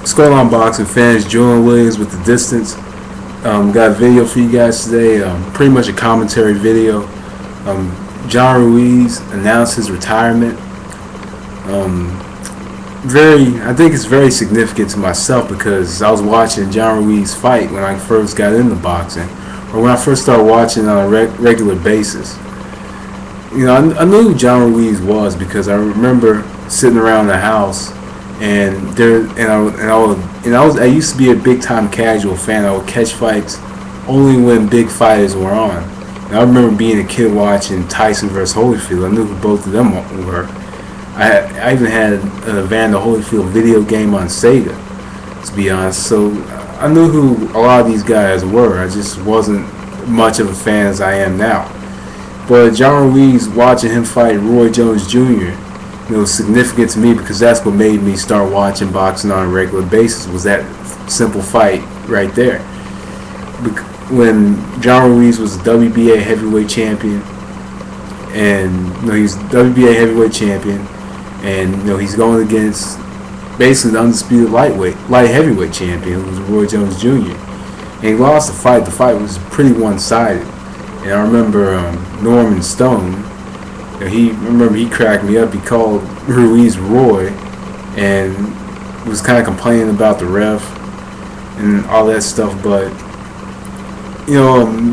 What's going on, boxing fans? John Ruiz with The Distance. Got a video for you guys today. Pretty much a commentary video. John Ruiz announced his retirement. I think it's very significant to myself because I was watching John Ruiz fight when I first got into boxing, or when I first started watching on a regular basis. You know, I knew who John Ruiz was because I remember sitting around the house, and I used to be a big time casual fan. I would catch fights only when big fighters were on. And I remember being a kid watching Tyson versus Holyfield. I knew who both of them were. I even had a Evander Holyfield video game on Sega, to be honest. So I knew who a lot of these guys were. I just wasn't much of a fan as I am now. But John Ruiz, watching him fight Roy Jones Jr., was significant to me because that's what made me start watching boxing on a regular basis, was that simple fight right there. When John Ruiz was the WBA heavyweight champion, and he's WBA heavyweight champion, and he's going against basically the undisputed light heavyweight champion, who was Roy Jones Jr. And he lost the fight. The fight was pretty one-sided. And I remember Norman Stone, he cracked me up. He called Ruiz Roy and was kind of complaining about the ref and all that stuff. But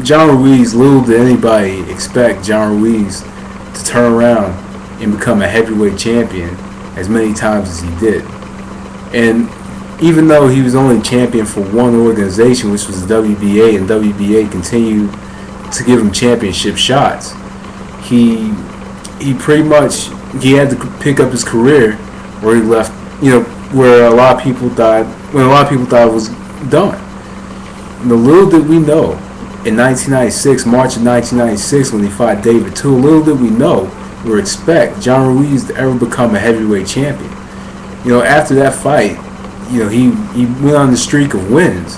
John Ruiz, little did anybody expect John Ruiz to turn around and become a heavyweight champion as many times as he did. And even though he was only champion for one organization, which was the WBA, and WBA continued to give him championship shots, he pretty much had to pick up his career where he left, where a lot of people thought it was done. And little did we know, in 1996, March of 1996, when he fought David Tua, little did we know or expect John Ruiz to ever become a heavyweight champion. After that fight, he went on the streak of wins,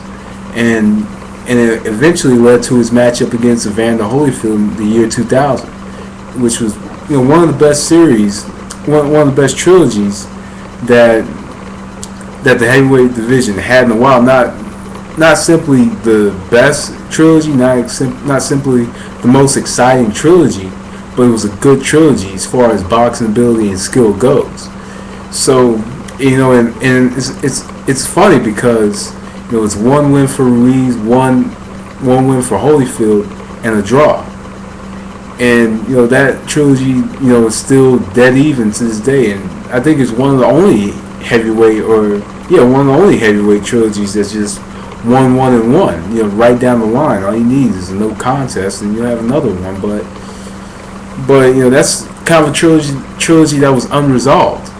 and it eventually led to his matchup against Evander Holyfield in the year 2000, which was one of the best series, one of the best trilogies that the heavyweight division had in a while. Not simply the best trilogy, not simply the most exciting trilogy, but it was a good trilogy as far as boxing ability and skill goes. So and it's funny because it's one win for Ruiz, one win for Holyfield, and a draw. And that trilogy is still dead even to this day, and I think it's one of the only heavyweight trilogies that's just 1-1-1. Right down the line. All you need is a no contest, and you have another one. But that's kind of a trilogy that was unresolved.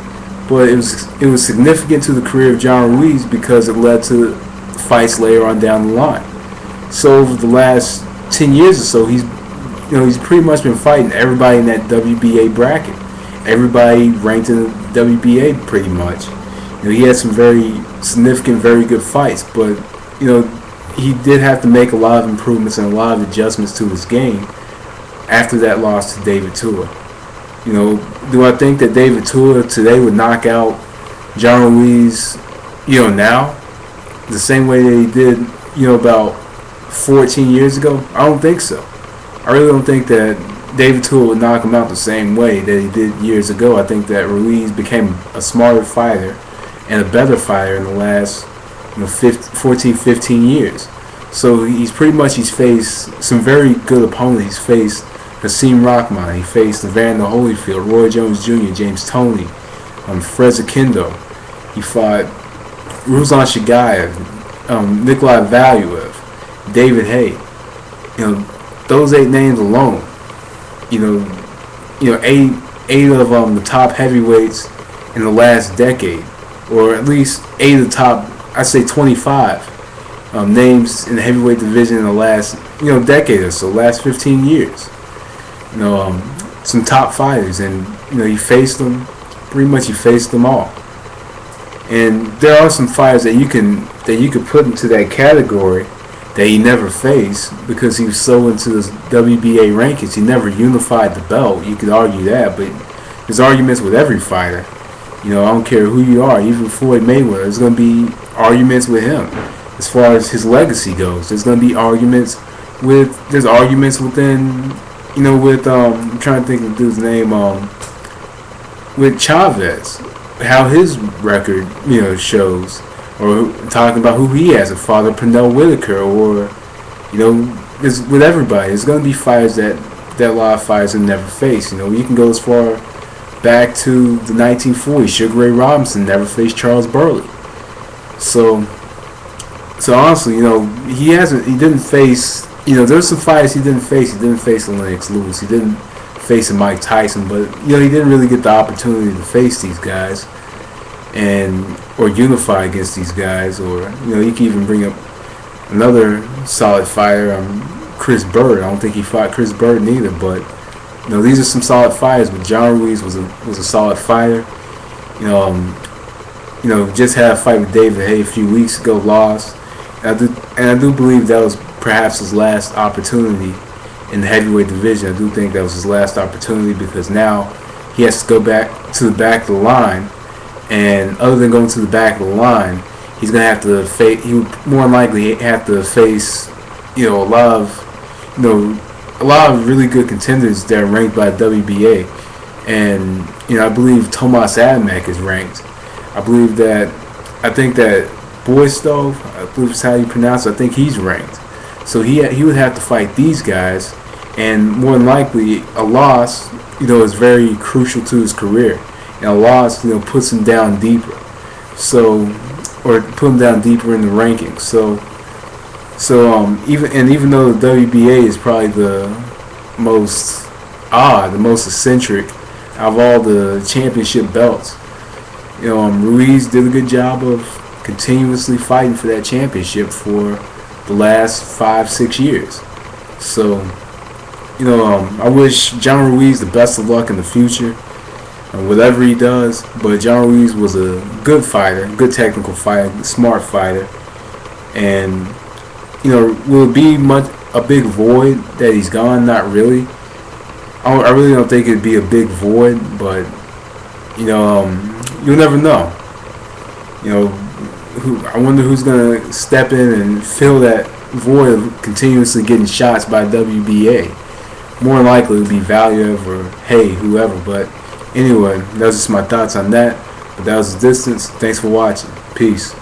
But it was significant to the career of John Ruiz because it led to fights later on down the line. So over the last 10 years or so, he's pretty much been fighting everybody in that WBA bracket. Everybody ranked in the WBA pretty much. He had some very significant, very good fights, but he did have to make a lot of improvements and a lot of adjustments to his game after that loss to David Tua. Do I think that David Tua today would knock out John Ruiz, now, the same way that he did, about 14 years ago? I don't think so. I really don't think that David Tua would knock him out the same way that he did years ago. I think that Ruiz became a smarter fighter and a better fighter in the last 14, 15 years. So he's faced some very good opponents. He's faced Hasim Rahman, he faced Evander Holyfield, Roy Jones Jr., James Toney, Fred Zakindo. He fought Ruslan Shagayev, Nikolai Valuev, David Hay. Those 8 names alone, eight of the top heavyweights in the last decade, or at least 8 of the top, I'd say 25 names in the heavyweight division in the last decade or so, last 15 years. Some top fighters, and he faced them. Pretty much, he faced them all. And there are some fighters that you could put into that category that he never faced because he was so into the WBA rankings. He never unified the belt. You could argue that, but there's arguments with every fighter. I don't care who you are, even Floyd Mayweather. There's going to be arguments with him as far as his legacy goes. There's going to be arguments there's arguments within, with I'm trying to think of the dude's name, with Chavez, how his record, shows, or talking about who he has, a father, Pernell Whitaker, or there's, with everybody, there's going to be fighters that a lot of fighters have never faced. You can go as far back to the 1940s. Sugar Ray Robinson never faced Charles Burley. So honestly, he didn't face, there's some fighters he didn't face. He didn't face Lennox Lewis. He didn't face Mike Tyson, but he didn't really get the opportunity to face these guys or unify against these guys, or you can even bring up another solid fighter, Chris Bird. I don't think he fought Chris Bird neither, but these are some solid fighters. But John Ruiz was a solid fighter. Just had a fight with David Haye a few weeks ago, lost. And I do believe that was perhaps his last opportunity in the heavyweight division. I do think that was his last opportunity, because now he has to go back to the back of the line, and other than going to the back of the line, he's gonna have to face. He would more than likely have to face, a lot of really good contenders that are ranked by WBA, and I believe Tomas Adamek is ranked. I think that Boystove, I believe is how you pronounce it, I think he's ranked. So he would have to fight these guys, and more than likely a loss, is very crucial to his career, and a loss, puts him down deeper. Or put him down deeper in the rankings. Even though the WBA is probably the most odd, the most eccentric out of all the championship belts, Ruiz did a good job of continuously fighting for that championship for the last 5-6 years. So, I wish John Ruiz the best of luck in the future, whatever he does. But John Ruiz was a good fighter, good technical fighter, smart fighter, and will it be a big void that he's gone? Not really. I really don't think it'd be a big void, but you'll never know. I wonder who's gonna step in and fill that void of continuously getting shots by WBA. More than likely it'll be Valiev or Hay, whoever. But anyway, that's just my thoughts on that. But that was the distance. Thanks for watching. Peace.